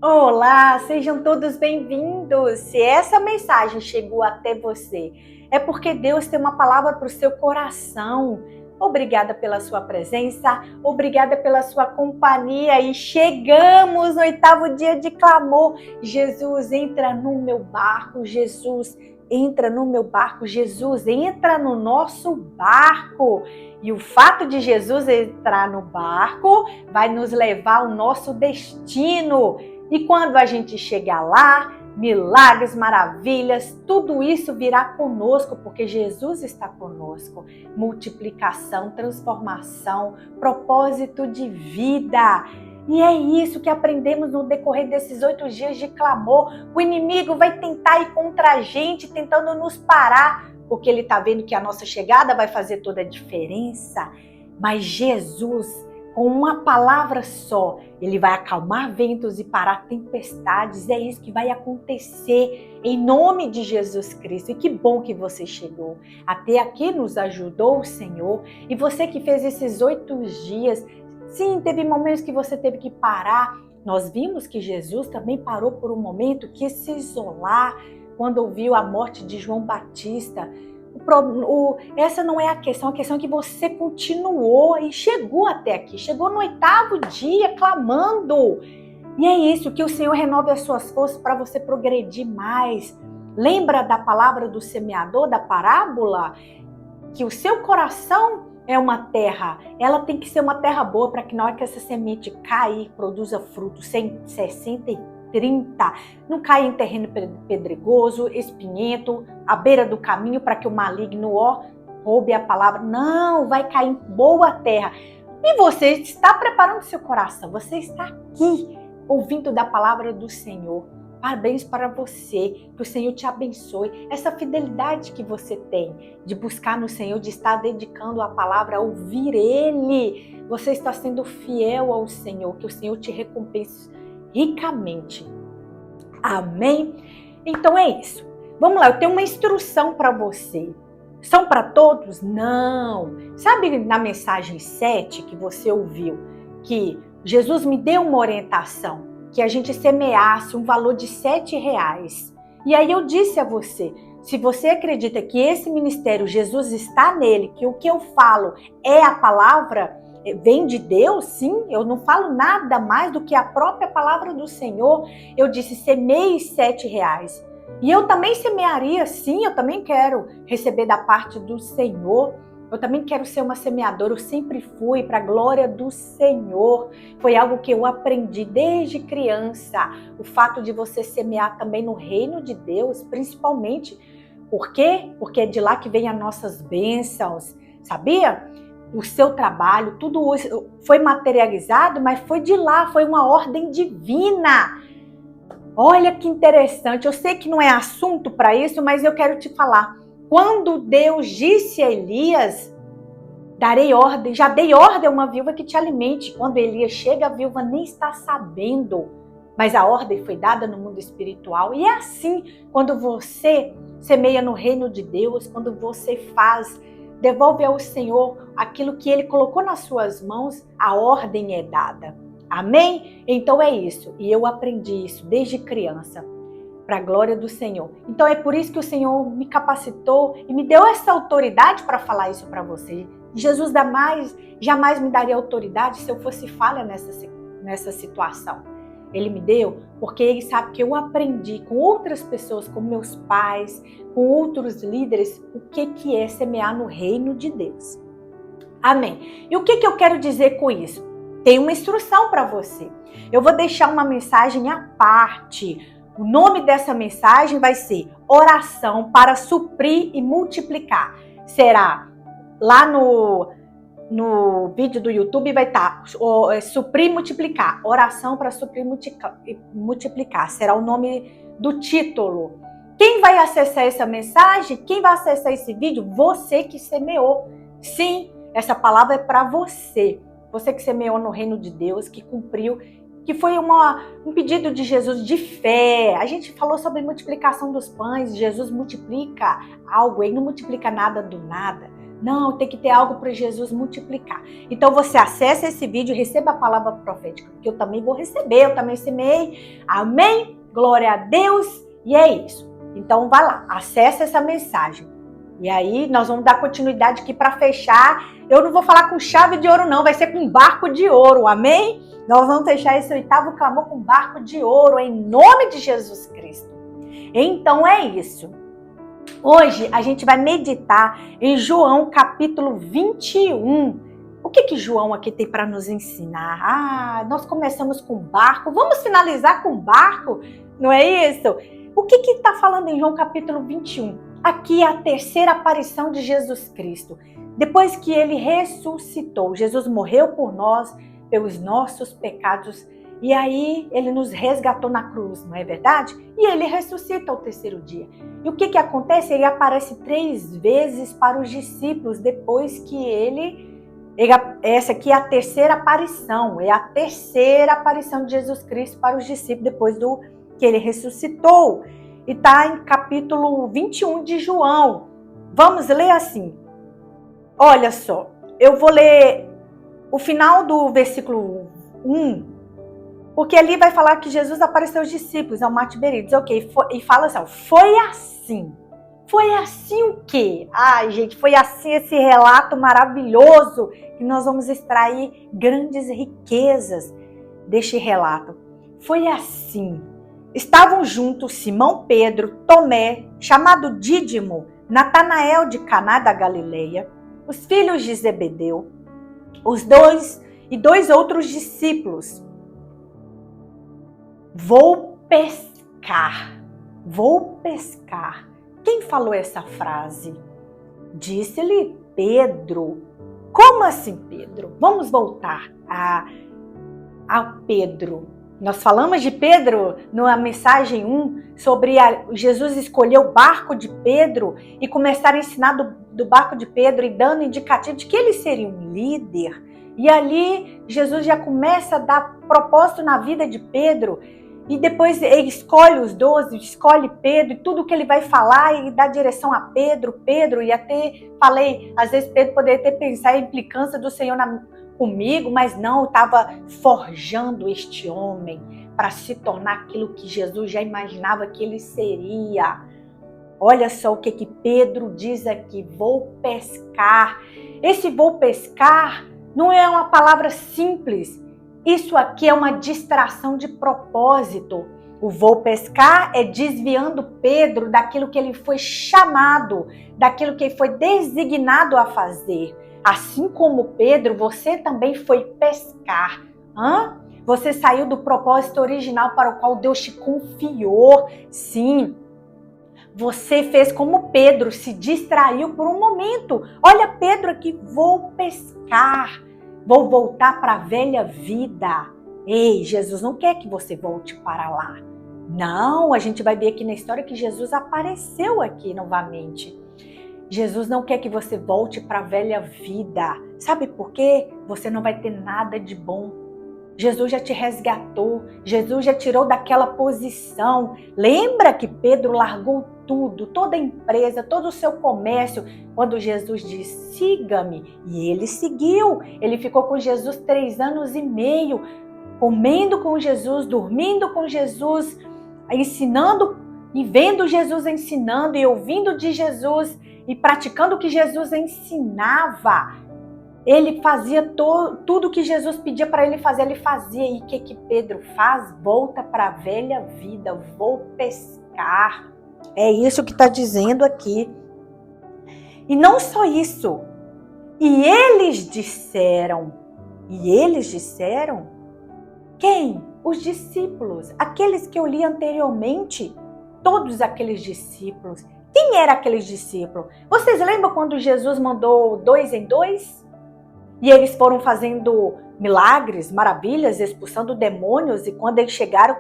Olá, sejam todos bem-vindos. Se essa mensagem chegou até você, é porque Deus tem uma palavra para o seu coração. Obrigada pela sua presença, obrigada pela sua companhia e chegamos no 8º dia de clamor. Jesus, entra no meu barco, Jesus, entra no meu barco, Jesus, entra no nosso barco. E o fato de Jesus entrar no barco vai nos levar ao nosso destino. E quando a gente chegar lá, milagres, maravilhas, tudo isso virá conosco, porque Jesus está conosco. Multiplicação, transformação, propósito de vida. E é isso que aprendemos no decorrer desses 8 dias de clamor. O inimigo vai tentar ir contra a gente, tentando nos parar, porque ele está vendo que a nossa chegada vai fazer toda a diferença. Mas Jesus, com uma palavra só, ele vai acalmar ventos e parar tempestades. É isso que vai acontecer em nome de Jesus Cristo. E que bom que você chegou. Até aqui nos ajudou o Senhor. E você que fez esses 8 dias, sim, teve momentos que você teve que parar. Nós vimos que Jesus também parou por um momento, quis se isolar quando ouviu a morte de João Batista. Essa não é a questão é que você continuou e chegou até aqui, chegou no 8º dia clamando. E é isso, que o Senhor renove as suas forças para você progredir mais. Lembra da palavra do semeador, da parábola? Que o seu coração é uma terra, ela tem que ser uma terra boa para que na hora que essa semente cair, produza fruto 60 e 30, não caia em terreno pedregoso, espinhento, à beira do caminho, para que o maligno roube a palavra. Não, vai cair em boa terra. E você está preparando seu coração, você está aqui ouvindo da palavra do Senhor. Parabéns para você, que o Senhor te abençoe. Essa fidelidade que você tem de buscar no Senhor, de estar dedicando a palavra, a ouvir Ele. Você está sendo fiel ao Senhor, que o Senhor te recompense ricamente. Amém? Então é isso. Vamos lá, eu tenho uma instrução para você. São para todos? Não. Sabe na mensagem 7 que você ouviu, que Jesus me deu uma orientação, que a gente semeasse um valor de R$7. E aí eu disse a você, se você acredita que esse ministério, Jesus está nele, que o que eu falo é a palavra, vem de Deus, sim, eu não falo nada mais do que a própria palavra do Senhor. Eu disse, semeie R$7. E eu também semearia, sim, eu também quero receber da parte do Senhor. Eu também quero ser uma semeadora, eu sempre fui, para a glória do Senhor. Foi algo que eu aprendi desde criança. O fato de você semear também no reino de Deus, principalmente. Por quê? Porque é de lá que vem as nossas bênçãos, sabia? O seu trabalho, tudo foi materializado, mas foi de lá, foi uma ordem divina. Olha que interessante, eu sei que não é assunto para isso, mas eu quero te falar. Quando Deus disse a Elias, darei ordem, já dei ordem a uma viúva que te alimente. Quando Elias chega, a viúva nem está sabendo, mas a ordem foi dada no mundo espiritual. E é assim, quando você semeia no reino de Deus, quando você devolve ao Senhor aquilo que Ele colocou nas suas mãos, a ordem é dada. Amém? Então é isso. E eu aprendi isso desde criança, para a glória do Senhor. Então é por isso que o Senhor me capacitou e me deu essa autoridade para falar isso para você. Jesus jamais me daria autoridade se eu fosse falha nessa situação. Ele me deu porque Ele sabe que eu aprendi com outras pessoas, com meus pais, com outros líderes, o que é semear no reino de Deus. Amém. E o que eu quero dizer com isso? Tem uma instrução para você. Eu vou deixar uma mensagem à parte. O nome dessa mensagem vai ser Oração para Suprir e Multiplicar. Será lá no vídeo do YouTube, vai estar Suprir e Multiplicar. Oração para Suprir e Multiplicar. Será o nome do título. Quem vai acessar essa mensagem? Quem vai acessar esse vídeo? Você que semeou. Sim, essa palavra é para você. Você que semeou no reino de Deus, que cumpriu, que foi um pedido de Jesus de fé. A gente falou sobre multiplicação dos pães. Jesus multiplica algo, Ele não multiplica nada do nada. Não, tem que ter algo para Jesus multiplicar. Então você acessa esse vídeo e receba a palavra profética, que eu também vou receber, eu também semeei. Amém? Glória a Deus. E é isso. Então vai lá, acessa essa mensagem. E aí nós vamos dar continuidade aqui para fechar. Eu não vou falar com chave de ouro não, vai ser com barco de ouro. Amém? Nós vamos fechar esse 8º clamor com barco de ouro, em nome de Jesus Cristo. Então é isso. Hoje a gente vai meditar em João capítulo 21. O que João aqui tem para nos ensinar? Nós começamos com barco, vamos finalizar com barco? Não é isso? O que está falando em João capítulo 21? Aqui é a terceira aparição de Jesus Cristo. Depois que ele ressuscitou, Jesus morreu por nós, pelos nossos pecados, e aí ele nos resgatou na cruz, não é verdade? E ele ressuscita ao terceiro dia. E o que acontece? Ele aparece 3 vezes para os discípulos depois que essa aqui é a terceira aparição. É a terceira aparição de Jesus Cristo para os discípulos depois que ele ressuscitou. E está em capítulo 21 de João. Vamos ler assim. Olha só, eu vou ler o final do versículo 1, porque ali vai falar que Jesus apareceu aos discípulos, ao Mar Tiberíades, ok, e fala assim, foi assim. Foi assim o quê? Ai, gente, foi assim esse relato maravilhoso, que nós vamos extrair grandes riquezas deste relato. Foi assim. Estavam juntos Simão Pedro, Tomé, chamado Dídimo, Natanael de Caná da Galileia, os filhos de Zebedeu, os 2 outros discípulos. Vou pescar. Quem falou essa frase? Disse-lhe Pedro. Como assim, Pedro? Vamos voltar a Pedro. Nós falamos de Pedro na mensagem 1 sobre Jesus escolher o barco de Pedro e começar a ensinar do barco de Pedro e dando indicativo de que ele seria um líder. E ali Jesus já começa a dar propósito na vida de Pedro. E depois ele escolhe os 12, escolhe Pedro, e tudo que ele vai falar, ele dá direção a Pedro, e até falei, às vezes Pedro poderia ter pensado a implicância do Senhor comigo, mas não, estava forjando este homem para se tornar aquilo que Jesus já imaginava que ele seria. Olha só o que Pedro diz aqui, vou pescar. Esse vou pescar não é uma palavra simples. Isso aqui é uma distração de propósito. O vou pescar é desviando Pedro daquilo que ele foi chamado, daquilo que ele foi designado a fazer. Assim como Pedro, você também foi pescar. Você saiu do propósito original para o qual Deus te confiou. Sim, você fez como Pedro, se distraiu por um momento. Olha Pedro aqui, vou pescar. Vou voltar para a velha vida. Ei, Jesus não quer que você volte para lá. Não, a gente vai ver aqui na história que Jesus apareceu aqui novamente. Jesus não quer que você volte para a velha vida. Sabe por quê? Você não vai ter nada de bom. Jesus já te resgatou. Jesus já tirou daquela posição. Lembra que Pedro largou tudo, toda a empresa, todo o seu comércio, quando Jesus disse, siga-me. E ele seguiu. Ele ficou com Jesus 3 anos e meio, comendo com Jesus, dormindo com Jesus, ensinando e vendo Jesus ensinando e ouvindo de Jesus e praticando o que Jesus ensinava. Ele fazia tudo que Jesus pedia para ele fazer, ele fazia. E o que Pedro faz? Volta para a velha vida, vou pescar. É isso que está dizendo aqui. E não só isso. E eles disseram. Quem? Os discípulos. Aqueles que eu li anteriormente. Todos aqueles discípulos. Quem eram aqueles discípulos? Vocês lembram quando Jesus mandou 2 em 2? E eles foram fazendo milagres, maravilhas, expulsando demônios. E quando eles chegaram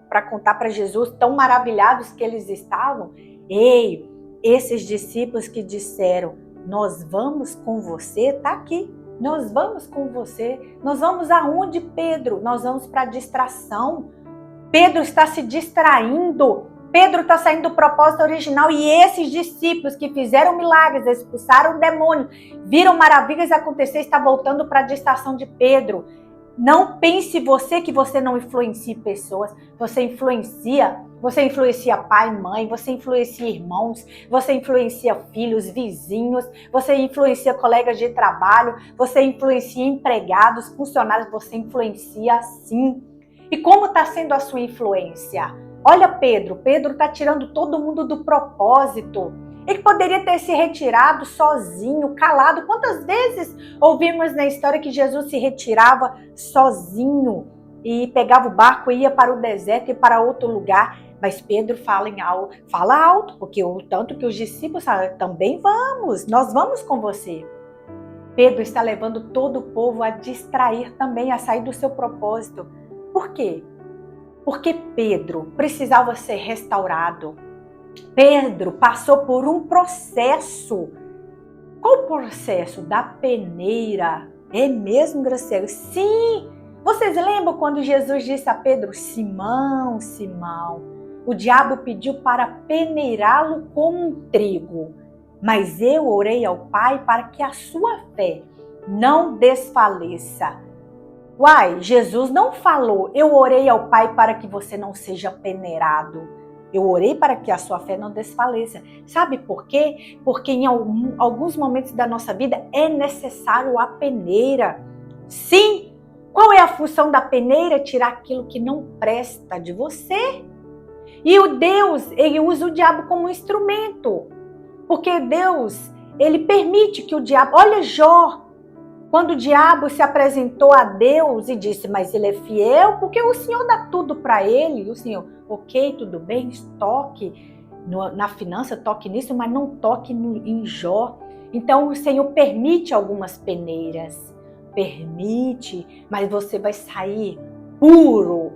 para contar para Jesus, tão maravilhados que eles estavam, ei, esses discípulos que disseram, nós vamos com você, tá aqui, nós vamos com você. Nós vamos aonde, Pedro? Nós vamos para a distração. Pedro está se distraindo Pedro está saindo do propósito original e esses discípulos que fizeram milagres, expulsaram o demônio, viram maravilhas acontecer, está voltando para a distração de Pedro. Não pense você que você não influencia pessoas. Você influencia pai, mãe, você influencia irmãos, você influencia filhos, vizinhos, você influencia colegas de trabalho, você influencia empregados, funcionários, você influencia sim. E como está sendo a sua influência? Olha Pedro está tirando todo mundo do propósito. Ele poderia ter se retirado sozinho, calado. Quantas vezes ouvimos na história que Jesus se retirava sozinho e pegava o barco e ia para o deserto e para outro lugar? Mas Pedro fala alto, porque o tanto que os discípulos falam, também vamos, nós vamos com você. Pedro está levando todo o povo a distrair também, a sair do seu propósito. Por quê? Porque Pedro precisava ser restaurado. Pedro passou por um processo. Qual o processo? Da peneira. É mesmo, Graciela? Sim! Vocês lembram quando Jesus disse a Pedro, Simão, Simão, o diabo pediu para peneirá-lo como um trigo, mas eu orei ao Pai para que a sua fé não desfaleça. Uai, Jesus não falou, eu orei ao Pai para que você não seja peneirado. Eu orei para que a sua fé não desfaleça. Sabe por quê? Porque em alguns momentos da nossa vida é necessário a peneira. Sim! Qual é a função da peneira? Tirar aquilo que não presta de você. E o Deus, ele usa o diabo como instrumento. Porque Deus, ele permite que o diabo... Olha Jó, quando o diabo se apresentou a Deus e disse, mas ele é fiel, porque o Senhor dá tudo para ele. O Senhor, ok, tudo bem, toque na finança, toque nisso, mas não toque em Jó. Então o Senhor permite algumas peneiras. Permite, mas você vai sair puro.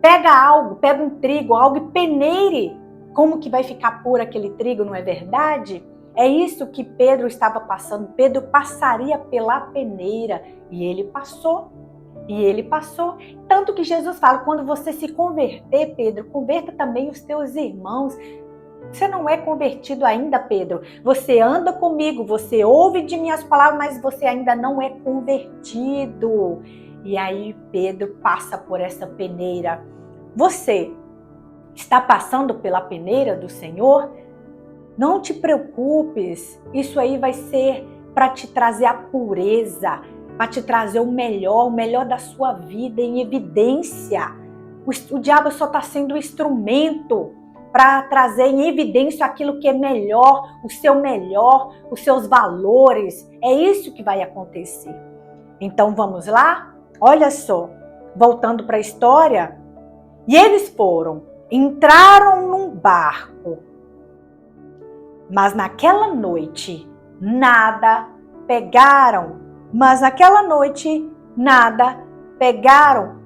Pega algo, pega um trigo, algo e peneire. Como que vai ficar puro aquele trigo, não é verdade? É isso que Pedro estava passando. Pedro passaria pela peneira e ele passou. E ele passou. Tanto que Jesus fala, quando você se converter, Pedro, converta também os teus irmãos. Você não é convertido ainda, Pedro. Você anda comigo, você ouve de minhas palavras, mas você ainda não é convertido. E aí Pedro passa por essa peneira. Você está passando pela peneira do Senhor? Não te preocupes, isso aí vai ser para te trazer a pureza, para te trazer o melhor da sua vida em evidência. O diabo só está sendo um instrumento para trazer em evidência aquilo que é melhor, os seus valores. É isso que vai acontecer. Então vamos lá? Olha só, voltando para a história. E eles entraram num barco. Mas naquela noite nada pegaram.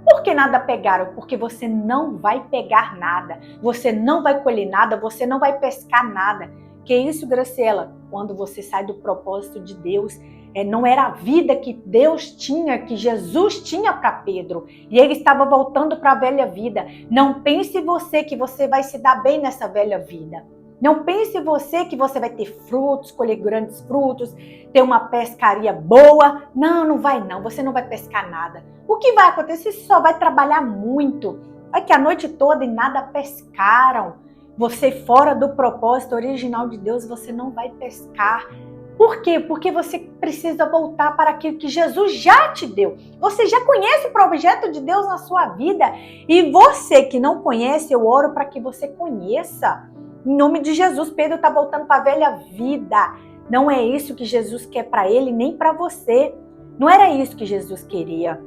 Por que nada pegaram? Porque você não vai pegar nada. Você não vai colher nada. Você não vai pescar nada. Que isso, Graciela? Quando você sai do propósito de Deus, não era a vida que Deus tinha, que Jesus tinha para Pedro. E ele estava voltando para a velha vida. Não pense você que você vai se dar bem nessa velha vida. Não pense você que você vai ter frutos, colher grandes frutos, ter uma pescaria boa. Não, não vai não. Você não vai pescar nada. O que vai acontecer? Você só vai trabalhar muito. É que a noite toda e nada pescaram. Você fora do propósito original de Deus, você não vai pescar. Por quê? Porque você precisa voltar para aquilo que Jesus já te deu. Você já conhece o projeto de Deus na sua vida. E você que não conhece, eu oro para que você conheça. Em nome de Jesus, Pedro está voltando para a velha vida. Não é isso que Jesus quer para ele, nem para você. Não era isso que Jesus queria.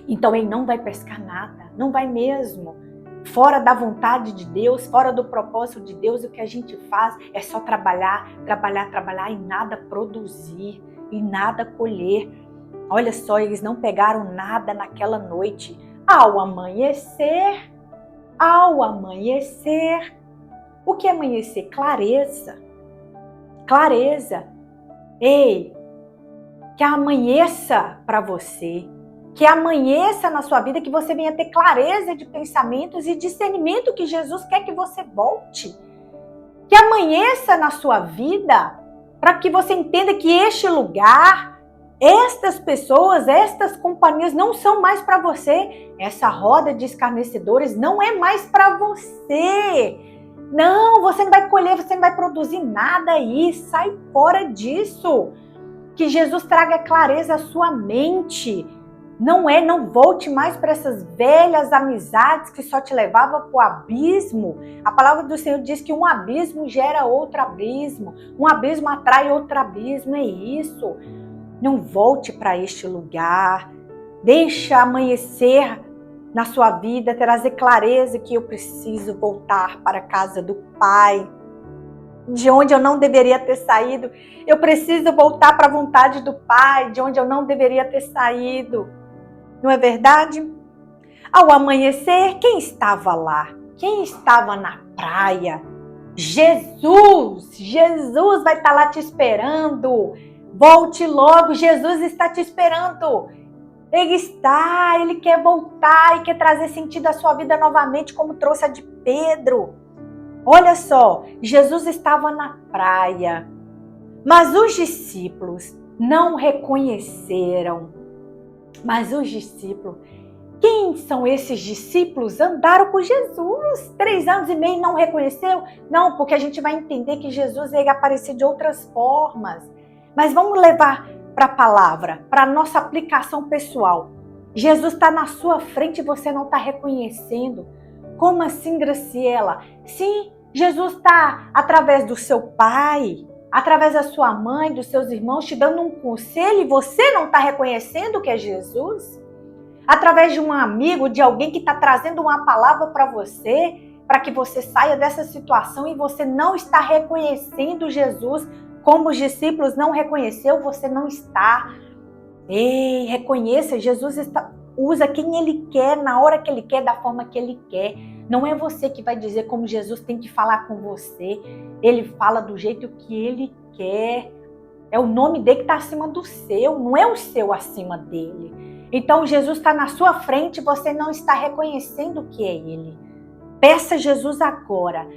Então ele não vai pescar nada, não vai mesmo. Fora da vontade de Deus, fora do propósito de Deus, o que a gente faz é só trabalhar e nada produzir, e nada colher. Olha só, eles não pegaram nada naquela noite. Ao amanhecer, o que é amanhecer? Clareza. Ei, que amanheça para você, Que amanheça na sua vida, que você venha ter clareza de pensamentos e discernimento que Jesus quer que você volte. Que amanheça na sua vida, para que você entenda que este lugar, estas pessoas, estas companhias não são mais para você. Essa roda de escarnecedores não é mais para você. Não, você não vai colher, você não vai produzir nada aí. Sai fora disso. Que Jesus traga clareza à sua mente. Não volte mais para essas velhas amizades que só te levavam para o abismo. A palavra do Senhor diz que um abismo gera outro abismo. Um abismo atrai outro abismo, é isso. Não volte para este lugar. Deixa amanhecer na sua vida, trazer clareza que eu preciso voltar para a casa do Pai. De onde eu não deveria ter saído. Eu preciso voltar para a vontade do Pai, de onde eu não deveria ter saído. Não é verdade? Ao amanhecer, quem estava lá? Quem estava na praia? Jesus! Jesus vai estar lá te esperando. Volte logo, Jesus está te esperando. Ele quer voltar e quer trazer sentido à sua vida novamente, como trouxe a de Pedro. Olha só, Jesus estava na praia, mas os discípulos não reconheceram. Mas os discípulos, quem são esses discípulos? Andaram com Jesus 3 anos e meio e não reconheceu? Não, porque a gente vai entender que Jesus veio aparecer de outras formas. Mas vamos levar para a palavra, para a nossa aplicação pessoal. Jesus está na sua frente e você não está reconhecendo. Como assim, Graciela? Sim, Jesus está através do seu pai, através da sua mãe, dos seus irmãos, te dando um conselho e você não está reconhecendo que é Jesus? Através de um amigo, de alguém que está trazendo uma palavra para você, para que você saia dessa situação e você não está reconhecendo Jesus como os discípulos não reconheceu, você não está. Ei, reconheça, Jesus usa quem Ele quer, na hora que Ele quer, da forma que Ele quer. Não é você que vai dizer como Jesus tem que falar com você. Ele fala do jeito que Ele quer. É o nome dele que está acima do seu, não é o seu acima dele. Então Jesus está na sua frente e você não está reconhecendo o que é Ele. Peça Jesus agora.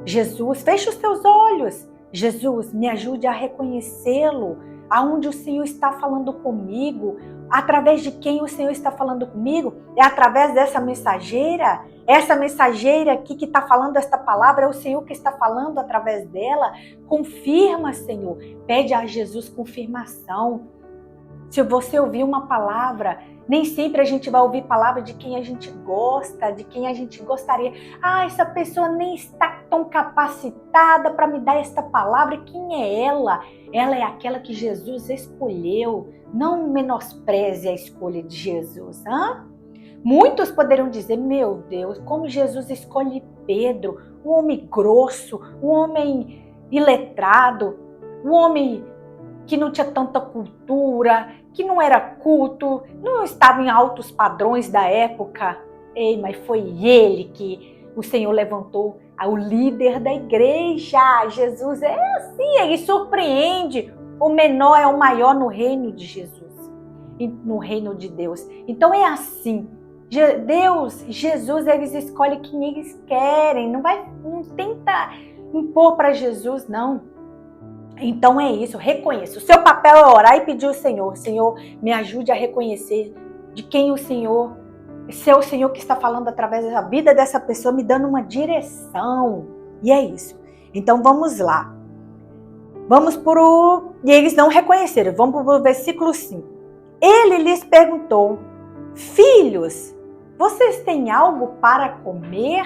Jesus, feche os teus olhos. Jesus, me ajude a reconhecê-lo. Aonde o Senhor está falando comigo, através de quem o Senhor está falando comigo, é através dessa mensageira. Essa mensageira aqui que está falando esta palavra, é o Senhor que está falando através dela. Confirma, Senhor. Pede a Jesus confirmação. Se você ouvir uma palavra, nem sempre a gente vai ouvir palavra de quem a gente gosta, de quem a gente gostaria. Ah, essa pessoa nem está tão capacitada para me dar esta palavra. Quem é ela? Ela é aquela que Jesus escolheu. Não menospreze a escolha de Jesus. Muitos poderiam dizer, meu Deus, como Jesus escolhe Pedro, um homem grosso, um homem iletrado, um homem que não tinha tanta cultura, que não era culto, não estava em altos padrões da época. Ei, mas foi ele que o Senhor levantou, o líder da igreja. Jesus é assim, ele surpreende. O menor é o maior no reino de Jesus, no reino de Deus. Então é assim. Deus, Jesus, eles escolhem quem eles querem. Não tenta impor para Jesus, não. Então é isso, reconheça. O seu papel é orar e pedir ao Senhor. Senhor, me ajude a reconhecer de quem o Senhor, se é o Senhor que está falando através da vida dessa pessoa, me dando uma direção. E é isso. Então vamos lá. E eles não reconheceram. Vamos para o versículo 5. Ele lhes perguntou, filhos, vocês têm algo para comer?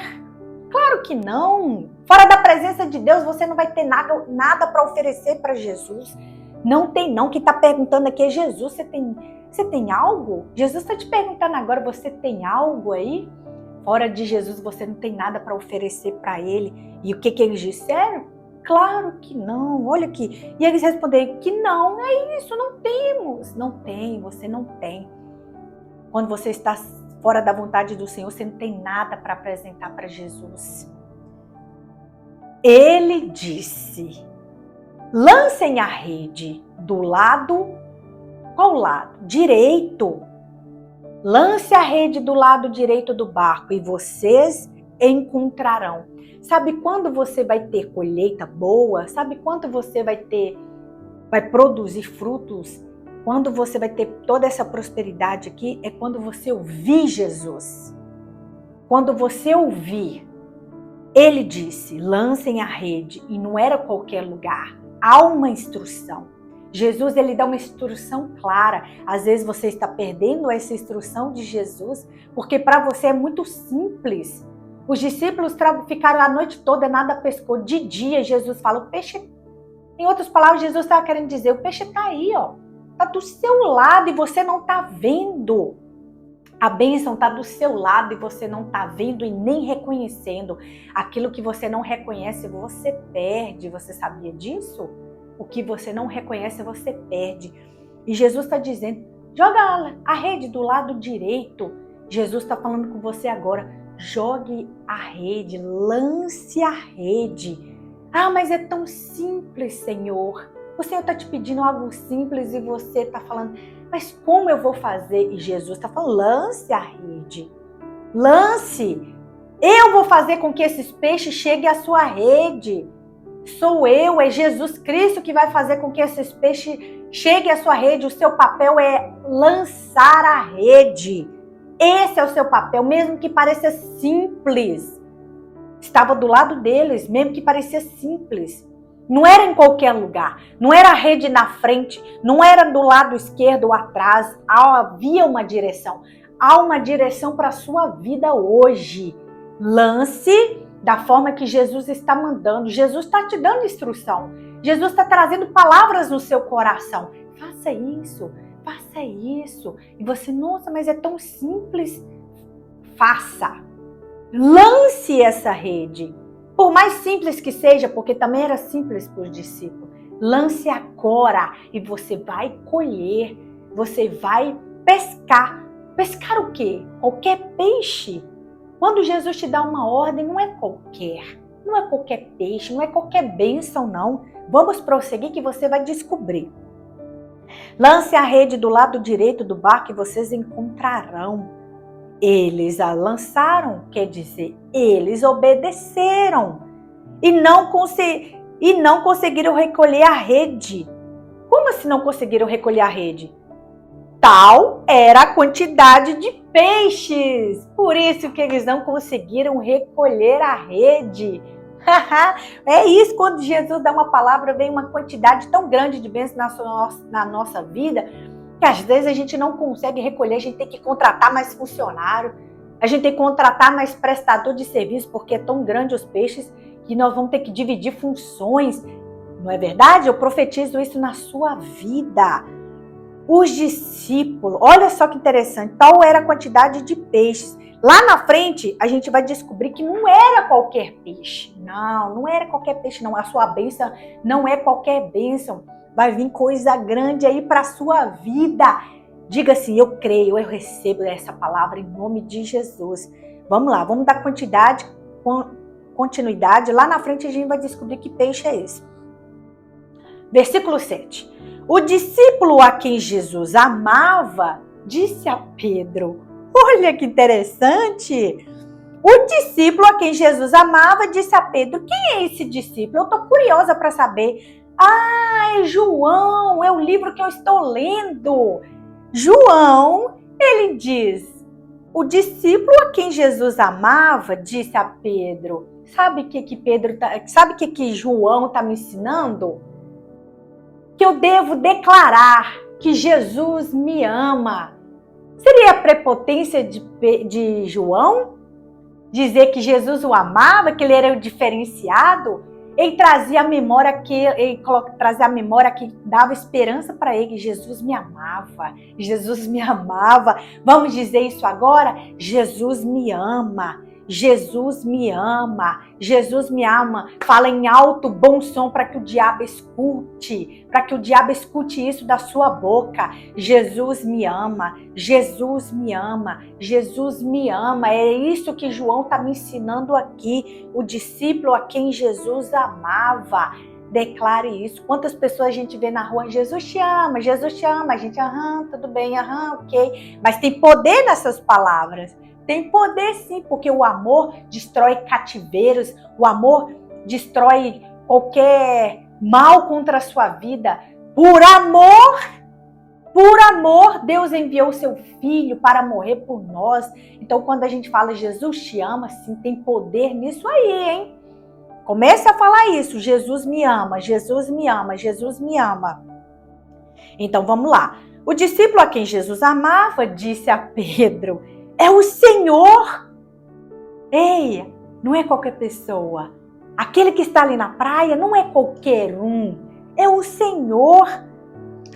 Claro que não. Fora da presença de Deus, você não vai ter nada para oferecer para Jesus. Não tem não. Quem está perguntando aqui é Jesus. Você tem algo? Jesus está te perguntando agora, você tem algo aí? Fora de Jesus, você não tem nada para oferecer para Ele. E o que eles disseram? Claro que não. Olha aqui. E eles responderam que não. É isso, não temos. Não tem, você não tem. Quando você está fora da vontade do Senhor, você não tem nada para apresentar para Jesus. Ele disse, lancem a rede do lado, qual lado? Direito. Lance a rede do lado direito do barco e vocês encontrarão. Sabe quando você vai ter colheita boa? Sabe quando você vai produzir frutos? Quando você vai ter toda essa prosperidade aqui, é quando você ouvir Jesus. Quando você ouvir, ele disse, lancem a rede, e não era qualquer lugar. Há uma instrução. Jesus, ele dá uma instrução clara. Às vezes você está perdendo essa instrução de Jesus, porque para você é muito simples. Os discípulos ficaram a noite toda, nada pescou. De dia, Jesus fala, o peixe... Em outras palavras, Jesus estava querendo dizer, o peixe está aí, ó. Está do seu lado e você não está vendo. A bênção está do seu lado e você não está vendo e nem reconhecendo. Aquilo que você não reconhece, você perde. Você sabia disso? O que você não reconhece, você perde. E Jesus está dizendo, joga a rede do lado direito. Jesus está falando com você agora. Jogue a rede, lance a rede. Ah, mas é tão simples, Senhor. O Senhor está te pedindo algo simples e você está falando, mas como eu vou fazer? E Jesus está falando, lance a rede. Lance. Eu vou fazer com que esses peixes cheguem à sua rede. Sou eu, é Jesus Cristo que vai fazer com que esses peixes cheguem à sua rede. O seu papel é lançar a rede. Esse é o seu papel, mesmo que pareça simples. Estava do lado deles, mesmo que parecia simples. Não era em qualquer lugar, não era a rede na frente, não era do lado esquerdo ou atrás, havia uma direção. Há uma direção para a sua vida hoje. Lance da forma que Jesus está mandando. Jesus está te dando instrução. Jesus está trazendo palavras no seu coração. Faça isso, faça isso. E você, nossa, mas é tão simples. Faça. Lance essa rede. Por mais simples que seja, porque também era simples para os discípulos. Lance agora e você vai colher. Você vai pescar. Pescar o quê? Qualquer peixe. Quando Jesus te dá uma ordem, não é qualquer. Não é qualquer peixe, não é qualquer bênção, não. Vamos prosseguir que você vai descobrir. Lance a rede do lado direito do barco e vocês encontrarão. Eles a lançaram, quer dizer, eles obedeceram e não conseguiram recolher a rede. Como assim não conseguiram recolher a rede? Tal era a quantidade de peixes, por isso que eles não conseguiram recolher a rede. É isso, quando Jesus dá uma palavra, vem uma quantidade tão grande de bênçãos na nossa vida, que às vezes a gente não consegue recolher, a gente tem que contratar mais funcionário, a gente tem que contratar mais prestador de serviço, porque é tão grande os peixes que nós vamos ter que dividir funções. Não é verdade? Eu profetizo isso na sua vida. Os discípulos, olha só que interessante, tal era a quantidade de peixes. Lá na frente, a gente vai descobrir que não era qualquer peixe. Não era qualquer peixe, não. A sua bênção não é qualquer bênção. Vai vir coisa grande aí para a sua vida. Diga assim, eu creio, eu recebo essa palavra em nome de Jesus. Vamos lá, vamos dar continuidade. Lá na frente a gente vai descobrir que peixe é esse. Versículo 7. O discípulo a quem Jesus amava disse a Pedro, olha que interessante. O discípulo a quem Jesus amava disse a Pedro, quem é esse discípulo? Eu estou curiosa para saber. Ah, é João, é o livro que eu estou lendo. João, ele diz, o discípulo a quem Jesus amava, disse a Pedro. Sabe o que João está me ensinando? Que eu devo declarar que Jesus me ama. Seria a prepotência de João? Dizer que Jesus o amava, que ele era o diferenciado? Ele trazia a memória que dava esperança para ele. Jesus me amava. Jesus me amava. Vamos dizer isso agora? Jesus me ama. Jesus me ama. Jesus me ama. Fala em alto, bom som para que o diabo escute. Para que o diabo escute isso da sua boca. Jesus me ama. Jesus me ama. Jesus me ama. É isso que João está me ensinando aqui. O discípulo a quem Jesus amava. declare isso. Quantas pessoas a gente vê na rua, Jesus te ama, a gente, aham, tudo bem, aham, ok. Mas tem poder nessas palavras. Tem poder sim, porque o amor destrói cativeiros, o amor destrói qualquer mal contra a sua vida. Por amor, Deus enviou o seu Filho para morrer por nós. Então, quando a gente fala Jesus te ama, sim, tem poder nisso aí, hein? Comece a falar isso. Jesus me ama, Jesus me ama, Jesus me ama. Então, vamos lá. O discípulo a quem Jesus amava disse a Pedro: é o Senhor. Ei, não é qualquer pessoa. Aquele que está ali na praia não é qualquer um. É o Senhor.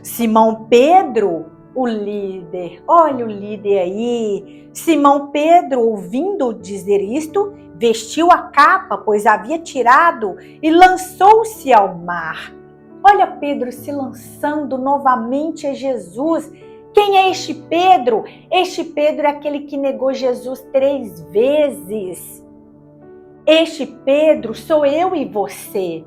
Simão Pedro, o líder, olha o líder aí. Simão Pedro, ouvindo dizer isto, vestiu a capa, pois havia tirado, e lançou-se ao mar. Olha Pedro se lançando novamente a Jesus. Quem é este Pedro? Este Pedro é aquele que negou Jesus 3 vezes. Este Pedro sou eu e você.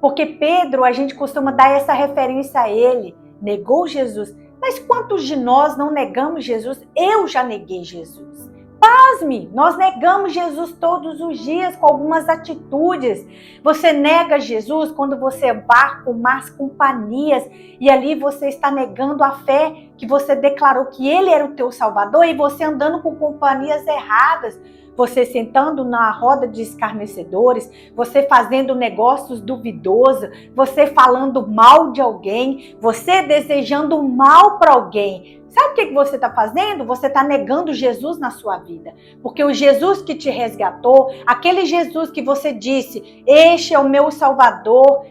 Porque Pedro, a gente costuma dar essa referência a ele. Negou Jesus. Mas quantos de nós não negamos Jesus? Eu já neguei Jesus. Pasme, nós negamos Jesus todos os dias com algumas atitudes. Você nega Jesus quando você vai com más companhias e ali você está negando a fé que você declarou que Ele era o teu Salvador e você andando com companhias erradas. Você sentando na roda de escarnecedores, você fazendo negócios duvidosos, você falando mal de alguém, você desejando mal para alguém. Sabe o que você está fazendo? Você está negando Jesus na sua vida. Porque o Jesus que te resgatou, aquele Jesus que você disse, este é o meu Salvador,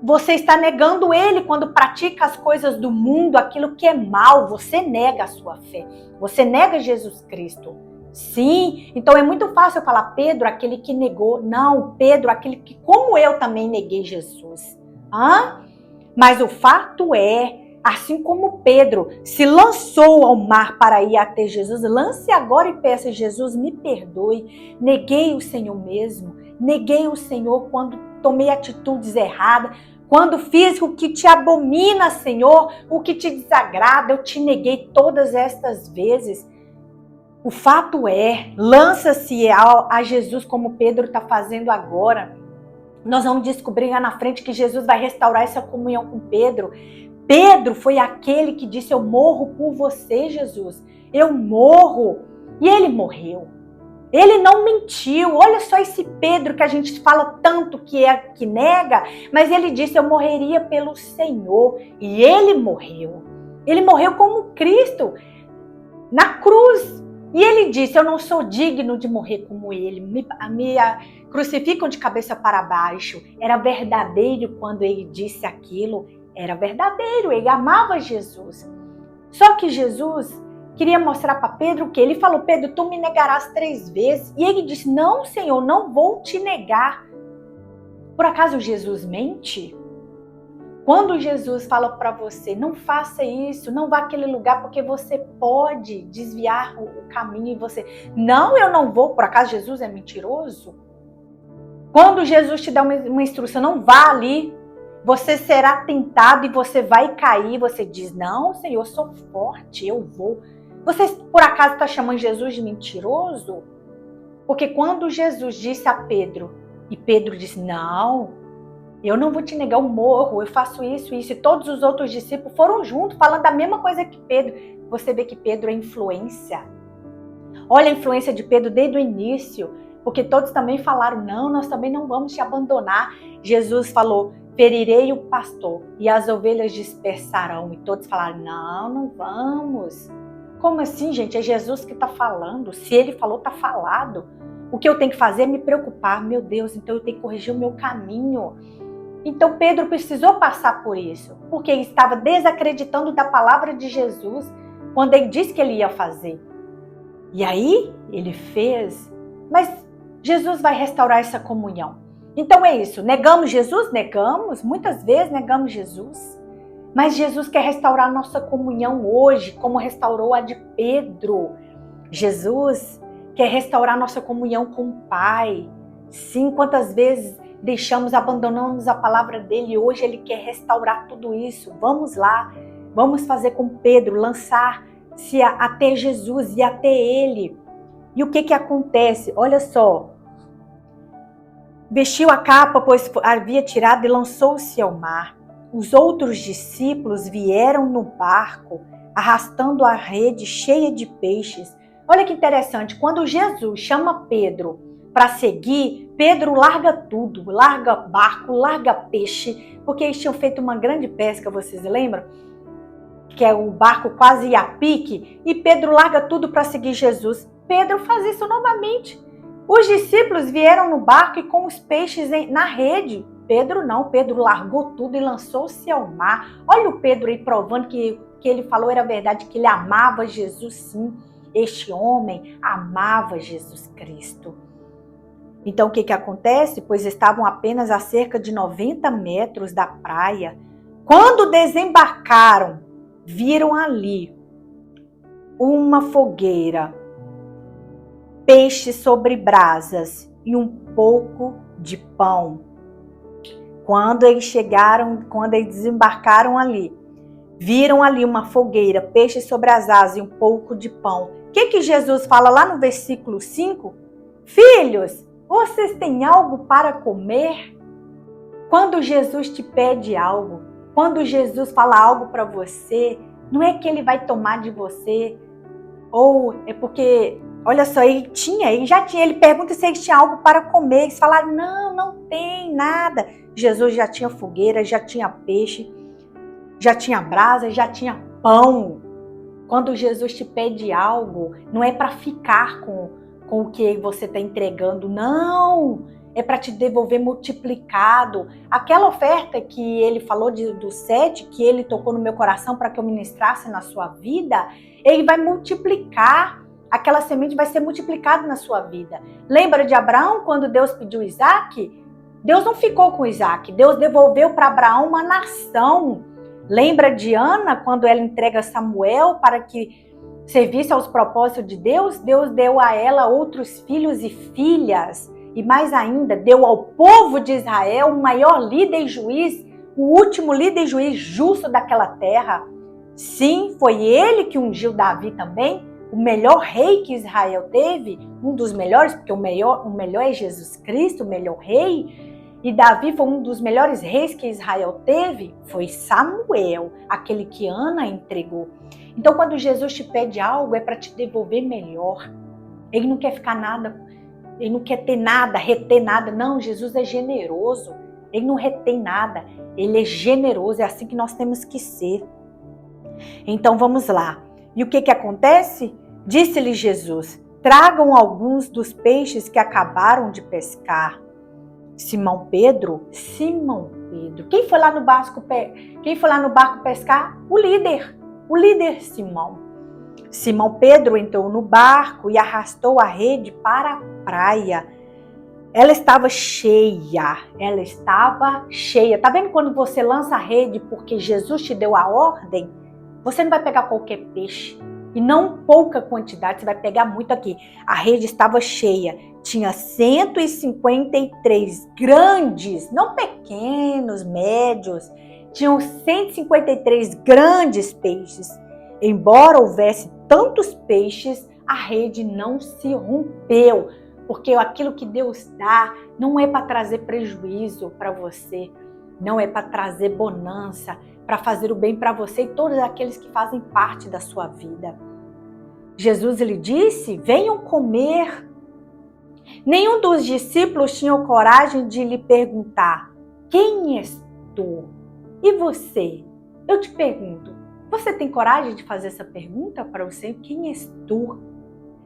você está negando Ele quando pratica as coisas do mundo, aquilo que é mal, você nega a sua fé. Você nega Jesus Cristo. Sim, então é muito fácil eu falar Pedro, aquele que negou. Não, Pedro, aquele que, como eu também neguei Jesus. Mas o fato é, assim como Pedro se lançou ao mar para ir até Jesus, lance agora e peça: Jesus, me perdoe. Neguei o Senhor mesmo. Neguei o Senhor quando tomei atitudes erradas. Quando fiz o que te abomina, Senhor, o que te desagrada, eu te neguei todas estas vezes. O fato é, lança-se a Jesus como Pedro está fazendo agora. Nós vamos descobrir lá na frente que Jesus vai restaurar essa comunhão com Pedro. Pedro foi aquele que disse: eu morro por você, Jesus. Eu morro. E ele morreu. Ele não mentiu. Olha só esse Pedro que a gente fala tanto que nega, mas ele disse: eu morreria pelo Senhor. E ele morreu. Ele morreu como Cristo na cruz. E ele disse: eu não sou digno de morrer como ele. Me crucificam de cabeça para baixo. Era verdadeiro quando ele disse aquilo. Era verdadeiro. Ele amava Jesus. Só que Jesus queria mostrar para Pedro o que? Ele falou: Pedro, tu me negarás 3 vezes. E ele disse: não, Senhor, não vou te negar. Por acaso Jesus mente? Quando Jesus fala para você: não faça isso, não vá àquele lugar, porque você pode desviar o caminho e você... Não, eu não vou. Por acaso Jesus é mentiroso? Quando Jesus te dá uma instrução: não vá ali, você será tentado e você vai cair. Você diz: não, Senhor, eu sou forte, eu vou. Você por acaso está chamando Jesus de mentiroso? Porque quando Jesus disse a Pedro, e Pedro disse: não, eu não vou te negar, eu morro, eu faço isso, e todos os outros discípulos foram juntos, falando a mesma coisa que Pedro. Você vê que Pedro é influência. Olha a influência de Pedro desde o início, porque todos também falaram: não, nós também não vamos te abandonar. Jesus falou: ferirei o pastor e as ovelhas dispersarão. E todos falaram: não, não vamos. Como assim, gente? É Jesus que está falando. Se ele falou, está falado. O que eu tenho que fazer é me preocupar. Meu Deus, então eu tenho que corrigir o meu caminho. Então Pedro precisou passar por isso, porque ele estava desacreditando da palavra de Jesus quando ele disse que ele ia fazer. E aí ele fez. Mas Jesus vai restaurar essa comunhão. Então é isso. Negamos Jesus? Negamos. Muitas vezes negamos Jesus. Mas Jesus quer restaurar nossa comunhão hoje, como restaurou a de Pedro. Jesus quer restaurar nossa comunhão com o Pai. Sim, quantas vezes abandonamos a palavra dele e hoje ele quer restaurar tudo isso. Vamos lá, vamos fazer com Pedro, lançar-se até Jesus e até ele. E o que acontece? Olha só, vestiu a capa, pois havia tirado e lançou-se ao mar. Os outros discípulos vieram no barco, arrastando a rede cheia de peixes. Olha que interessante, quando Jesus chama Pedro para seguir, Pedro larga tudo, larga barco, larga peixe, porque eles tinham feito uma grande pesca, vocês lembram? Que é o barco quase ia a pique, e Pedro larga tudo para seguir Jesus. Pedro faz isso novamente. Os discípulos vieram no barco e com os peixes na rede. Pedro não, Pedro largou tudo e lançou-se ao mar. Olha o Pedro aí provando que ele falou era verdade, que ele amava Jesus sim. Este homem amava Jesus Cristo. Então o que acontece? Pois estavam apenas a cerca de 90 metros da praia. Quando desembarcaram, viram ali uma fogueira, peixe sobre brasas e um pouco de pão. Quando eles desembarcaram ali, viram ali uma fogueira, peixe sobre as asas e um pouco de pão. O que Jesus fala lá no versículo 5? Filhos, vocês têm algo para comer? Quando Jesus te pede algo, quando Jesus fala algo para você, não é que ele vai tomar de você, ou é porque, olha só, ele já tinha, ele pergunta se eles tinham algo para comer, eles falaram, não tem nada. Jesus já tinha fogueira, já tinha peixe, já tinha brasa, já tinha pão. Quando Jesus te pede algo, não é para ficar com o que você está entregando, não, é para te devolver multiplicado. Aquela oferta que ele falou do 7, que ele tocou no meu coração para que eu ministrasse na sua vida, ele vai multiplicar, aquela semente vai ser multiplicada na sua vida. Lembra de Abraão, quando Deus pediu Isaac? Deus não ficou com Isaac, Deus devolveu para Abraão uma nação. Lembra de Ana, quando ela entrega Samuel para que servisse aos propósitos de Deus? Deus deu a ela outros filhos e filhas. E mais ainda, deu ao povo de Israel o maior líder e juiz, o último líder e juiz justo daquela terra. Sim, foi ele que ungiu Davi também, o melhor rei que Israel teve, um dos melhores, porque o melhor é Jesus Cristo, o melhor rei. E Davi foi um dos melhores reis que Israel teve, foi Samuel, aquele que Ana entregou. Então, quando Jesus te pede algo, é para te devolver melhor. Ele não quer ficar nada, ele não quer ter nada, reter nada. Não, Jesus é generoso. Ele não retém nada, ele é generoso. É assim que nós temos que ser. Então, vamos lá. E o que acontece? Disse-lhe Jesus, tragam alguns dos peixes que acabaram de pescar. Simão Pedro. Quem foi lá no barco pescar? O líder Simão. Simão Pedro entrou no barco e arrastou a rede para a praia. Ela estava cheia. Tá vendo quando você lança a rede porque Jesus te deu a ordem? Você não vai pegar qualquer peixe. E não pouca quantidade, você vai pegar muito aqui. A rede estava cheia. Tinha 153 grandes, não pequenos, médios. Tinham 153 grandes peixes. Embora houvesse tantos peixes, a rede não se rompeu. Porque aquilo que Deus dá não é para trazer prejuízo para você. Não é para trazer bonança, para fazer o bem para você e todos aqueles que fazem parte da sua vida. Jesus lhe disse, venham comer. Nenhum dos discípulos tinha coragem de lhe perguntar, quem és tu? E você? Eu te pergunto, você tem coragem de fazer essa pergunta para o Senhor? Quem és tu?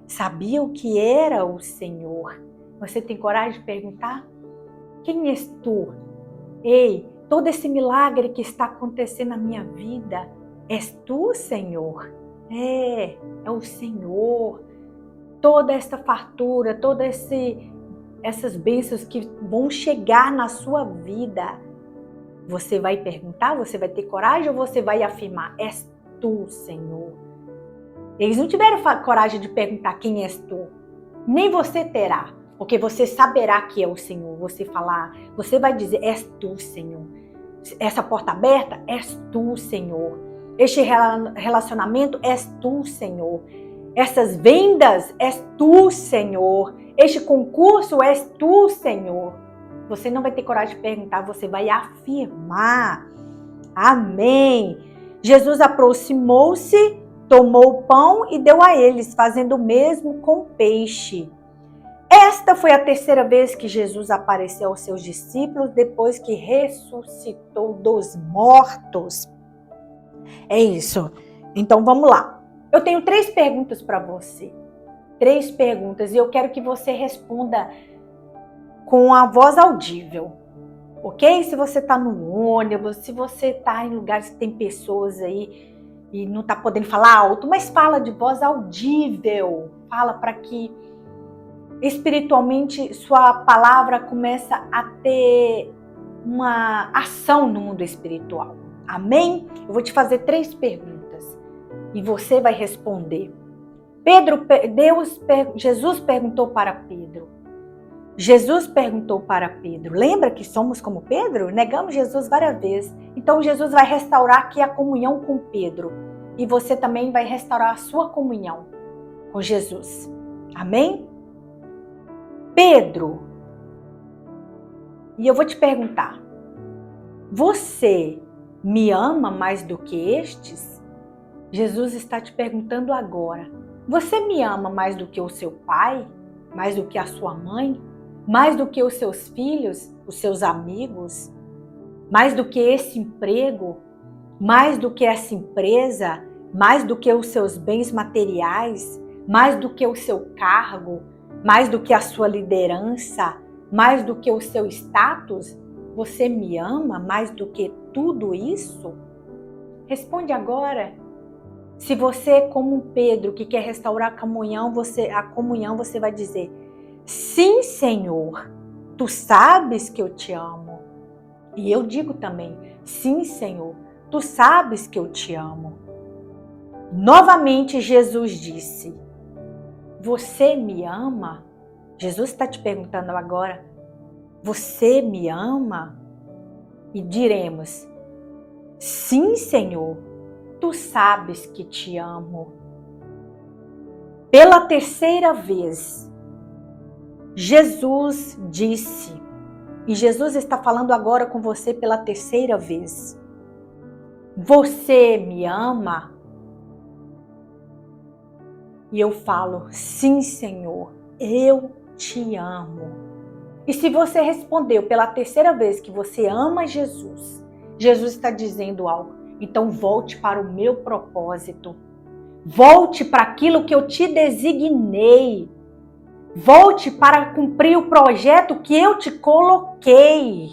Sabia o que era o Senhor? Você tem coragem de perguntar? Quem és tu? Ei, todo esse milagre que está acontecendo na minha vida, és tu, Senhor? É o Senhor. Toda esta fartura, todas essas bênçãos que vão chegar na sua vida. Você vai perguntar? Você vai ter coragem ou você vai afirmar? És tu, Senhor. Eles não tiveram coragem de perguntar quem és tu. Nem você terá. Porque você saberá que é o Senhor. Você vai dizer, és tu, Senhor. Essa porta aberta, és tu, Senhor. Este relacionamento, és tu, Senhor. Essas vendas, és tu, Senhor. Este concurso, és tu, Senhor. Você não vai ter coragem de perguntar, você vai afirmar. Amém. Jesus aproximou-se, tomou o pão e deu a eles, fazendo o mesmo com o peixe. Esta foi a terceira vez que Jesus apareceu aos seus discípulos depois que ressuscitou dos mortos. É isso. Então vamos lá. Eu tenho 3 perguntas para você. 3 perguntas e eu quero que você responda com a voz audível. Ok? Se você está no ônibus, se você está em lugares que tem pessoas aí e não está podendo falar alto, mas fala de voz audível. Fala para que espiritualmente sua palavra começa a ter uma ação no mundo espiritual. Amém? Eu vou te fazer 3 perguntas e você vai responder. Jesus perguntou para Pedro. Jesus perguntou para Pedro. Lembra que somos como Pedro? Negamos Jesus várias vezes. Então Jesus vai restaurar aqui a comunhão com Pedro. E você também vai restaurar a sua comunhão com Jesus. Amém? Pedro, e eu vou te perguntar, você me ama mais do que estes? Jesus está te perguntando agora. Você me ama mais do que o seu pai? Mais do que a sua mãe? Mais do que os seus filhos? Os seus amigos? Mais do que esse emprego? Mais do que essa empresa? Mais do que os seus bens materiais? Mais do que o seu cargo? Mais do que a sua liderança? Mais do que o seu status? Você me ama mais do que tudo isso? Responde agora. Se você é como um Pedro que quer restaurar a comunhão, você vai dizer: sim, Senhor, tu sabes que eu te amo. E eu digo também: sim, Senhor, tu sabes que eu te amo. Novamente Jesus disse: você me ama? Jesus está te perguntando agora: você me ama? E diremos: sim, Senhor, tu sabes que te amo. Pela terceira vez, Jesus disse, e Jesus está falando agora com você pela terceira vez: você me ama? E eu falo: sim, Senhor, eu te amo. E se você respondeu pela terceira vez que você ama Jesus, Jesus está dizendo algo. Então volte para o meu propósito. Volte para aquilo que eu te designei. Volte para cumprir o projeto que eu te coloquei.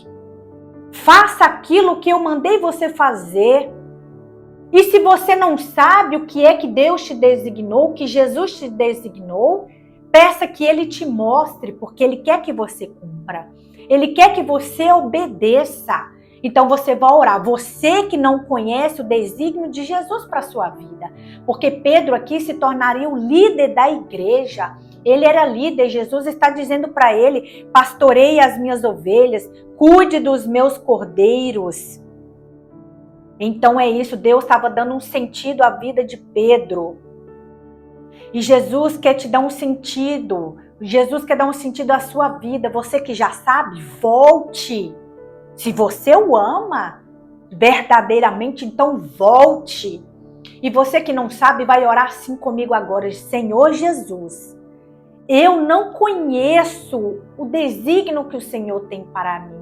Faça aquilo que eu mandei você fazer. E se você não sabe o que é que Deus te designou, o que Jesus te designou, peça que Ele te mostre, porque Ele quer que você cumpra. Ele quer que você obedeça. Então você vai orar. Você que não conhece o desígnio de Jesus para a sua vida. Porque Pedro aqui se tornaria o líder da igreja. Ele era líder. Jesus está dizendo para ele: pastoreie as minhas ovelhas, cuide dos meus cordeiros. Então é isso, Deus estava dando um sentido à vida de Pedro. E Jesus quer te dar um sentido. Jesus quer dar um sentido à sua vida. Você que já sabe, volte. Se você o ama verdadeiramente, então volte. E você que não sabe, vai orar assim comigo agora: Senhor Jesus, eu não conheço o desígnio que o Senhor tem para mim.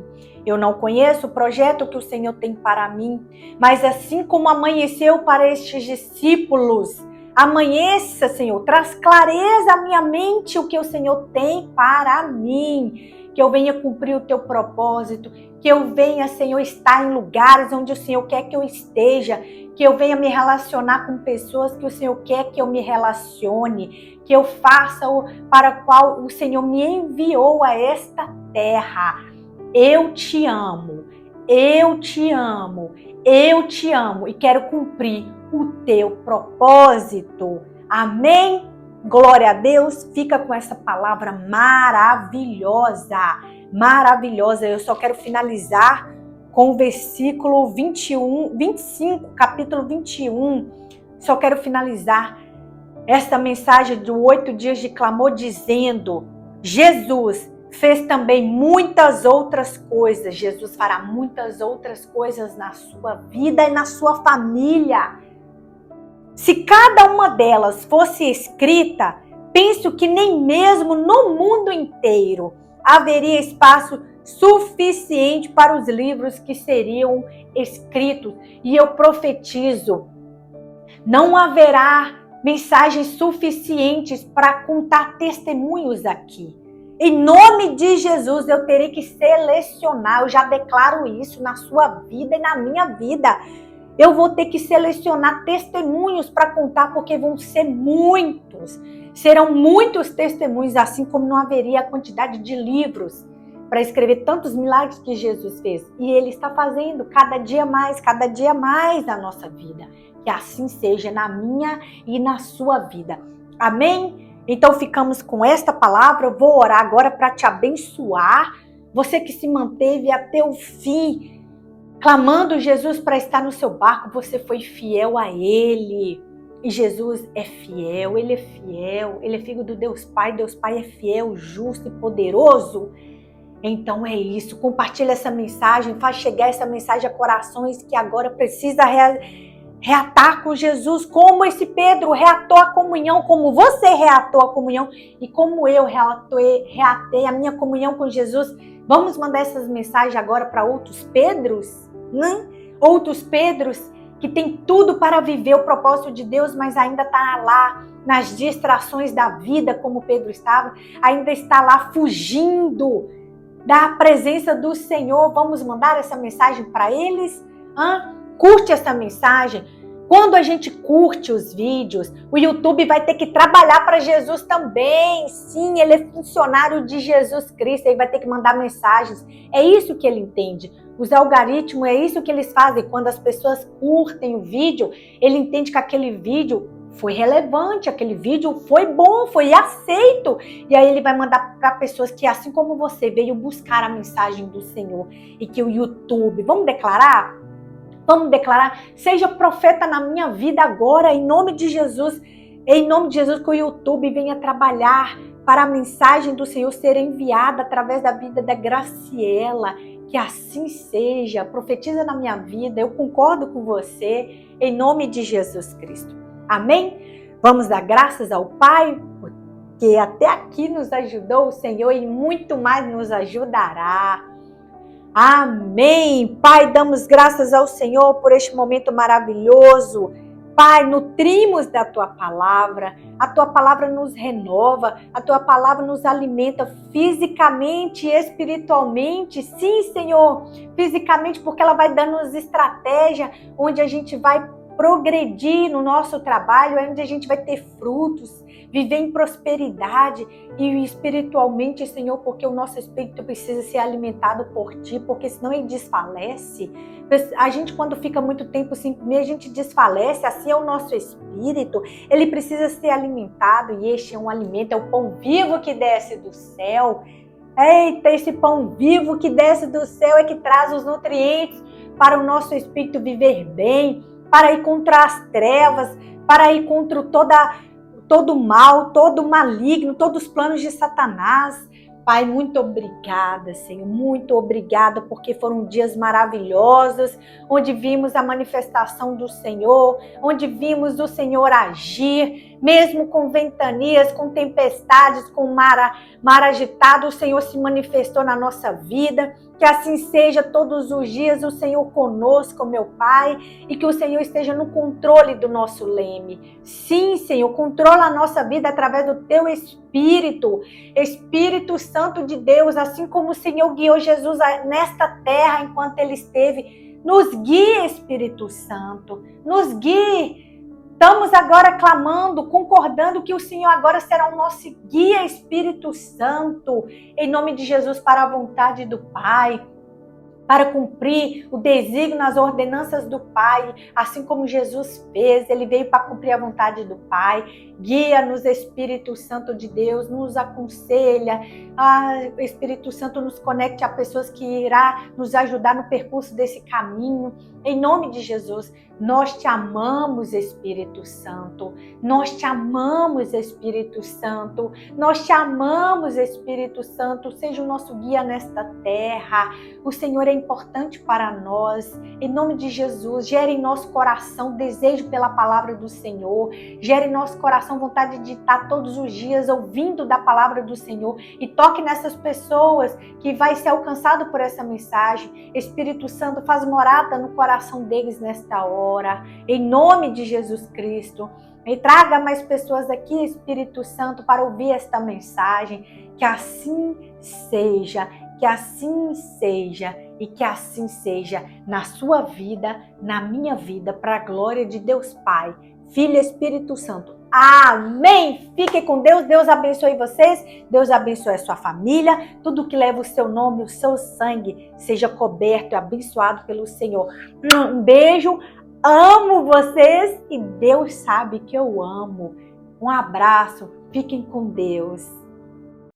Eu não conheço o projeto que o Senhor tem para mim. Mas assim como amanheceu para estes discípulos, amanheça, Senhor, traz clareza à minha mente o que o Senhor tem para mim. Que eu venha cumprir o teu propósito, que eu venha, Senhor, estar em lugares onde o Senhor quer que eu esteja, que eu venha me relacionar com pessoas que o Senhor quer que eu me relacione, que eu faça o para qual o Senhor me enviou a esta terra. Eu te amo, eu te amo, eu te amo e quero cumprir o teu propósito. Amém? Glória a Deus, fica com essa palavra maravilhosa, maravilhosa. Eu só quero finalizar com o versículo 25, capítulo 21. Só quero finalizar esta mensagem de 8 dias de clamor dizendo: Jesus fez também muitas outras coisas. Jesus fará muitas outras coisas na sua vida e na sua família. Se cada uma delas fosse escrita, penso que nem mesmo no mundo inteiro haveria espaço suficiente para os livros que seriam escritos. E eu profetizo, não haverá mensagens suficientes para contar testemunhos aqui. Em nome de Jesus, eu terei que selecionar, eu já declaro isso na sua vida e na minha vida. Eu vou ter que selecionar testemunhos para contar, porque vão ser muitos. Serão muitos testemunhos, assim como não haveria a quantidade de livros para escrever tantos milagres que Jesus fez. E Ele está fazendo cada dia mais na nossa vida. Que assim seja na minha e na sua vida. Amém? Então ficamos com esta palavra. Eu vou orar agora para te abençoar. Você que se manteve até o fim, clamando Jesus para estar no seu barco, você foi fiel a Ele. E Jesus é fiel, Ele é fiel, Ele é filho do Deus Pai é fiel, justo e poderoso. Então é isso, compartilha essa mensagem, faz chegar essa mensagem a corações que agora precisa reatar com Jesus, como esse Pedro reatou a comunhão, como você reatou a comunhão e como eu reatei a minha comunhão com Jesus. Vamos mandar essas mensagens agora para outros Pedros? Outros Pedros que tem tudo para viver o propósito de Deus, mas ainda está lá nas distrações da vida, como Pedro estava, ainda está lá fugindo da presença do Senhor. Vamos mandar essa mensagem para eles? Curte essa mensagem. Quando a gente curte os vídeos, o YouTube vai ter que trabalhar para Jesus também. Sim, ele é funcionário de Jesus Cristo, ele vai ter que mandar mensagens. É isso que ele entende. Os algoritmos, é isso que eles fazem. Quando as pessoas curtem o vídeo, ele entende que aquele vídeo foi relevante, aquele vídeo foi bom, foi aceito. E aí ele vai mandar para pessoas que, assim como você, veio buscar a mensagem do Senhor. E que o YouTube, vamos declarar? Vamos declarar, seja profeta na minha vida agora, em nome de Jesus. Em nome de Jesus, que o YouTube venha trabalhar para a mensagem do Senhor ser enviada através da vida da Graciela. Que assim seja. Profetiza na minha vida, eu concordo com você, em nome de Jesus Cristo. Amém? Vamos dar graças ao Pai, porque até aqui nos ajudou o Senhor e muito mais nos ajudará. Amém. Pai, damos graças ao Senhor por este momento maravilhoso. Pai, nutrimos da Tua palavra. A Tua palavra nos renova. A Tua palavra nos alimenta fisicamente e espiritualmente. Sim, Senhor, fisicamente, porque ela vai dando-nos estratégia onde a gente vai progredir no nosso trabalho, onde a gente vai ter frutos, viver em prosperidade, e espiritualmente, Senhor, porque o nosso espírito precisa ser alimentado por Ti, porque senão ele desfalece. A gente, quando fica muito tempo sem comer, a gente desfalece. Assim é o nosso espírito, ele precisa ser alimentado, e este é um alimento, é o pão vivo que desce do céu. Eita, esse pão vivo que desce do céu é que traz os nutrientes para o nosso espírito viver bem, para ir contra as trevas, para ir contra todo o mal, todo o maligno, todos os planos de Satanás. Pai, muito obrigada, Senhor, muito obrigada, porque foram dias maravilhosos, onde vimos a manifestação do Senhor, onde vimos o Senhor agir, mesmo com ventanias, com tempestades, com mar agitado, o Senhor se manifestou na nossa vida. Que assim seja todos os dias, o Senhor conosco, meu Pai, e que o Senhor esteja no controle do nosso leme. Sim, Senhor, controla a nossa vida através do Teu Espírito, Espírito Santo de Deus, assim como o Senhor guiou Jesus nesta terra enquanto Ele esteve. Nos guie, Espírito Santo, nos guie. Estamos agora clamando, concordando que o Senhor agora será o nosso guia, Espírito Santo, em nome de Jesus, para a vontade do Pai. para cumprir o desígnio, as ordenanças do Pai, assim como Jesus fez. Ele veio para cumprir a vontade do Pai. Guia-nos, Espírito Santo de Deus, nos aconselha. Espírito Santo, nos conecte a pessoas que irá nos ajudar no percurso desse caminho. Em nome de Jesus, nós te amamos, Espírito Santo. Nós te amamos, Espírito Santo. Nós te amamos, Espírito Santo. Seja o nosso guia nesta terra. O Senhor é importante para nós. Em nome de Jesus, gere em nosso coração desejo pela palavra do Senhor. Gere em nosso coração vontade de estar todos os dias ouvindo da palavra do Senhor. E toque nessas pessoas que vai ser alcançado por essa mensagem. Espírito Santo, faz morada no coração deles nesta hora. Em nome de Jesus Cristo. E traga mais pessoas aqui, Espírito Santo, para ouvir esta mensagem. Que assim seja. Que assim seja e que assim seja na sua vida, na minha vida, para a glória de Deus Pai, Filho e Espírito Santo. Amém! Fiquem com Deus, Deus abençoe vocês, Deus abençoe a sua família, tudo que leva o seu nome, o seu sangue, seja coberto e abençoado pelo Senhor. Um beijo, amo vocês e Deus sabe que eu amo. Um abraço, fiquem com Deus.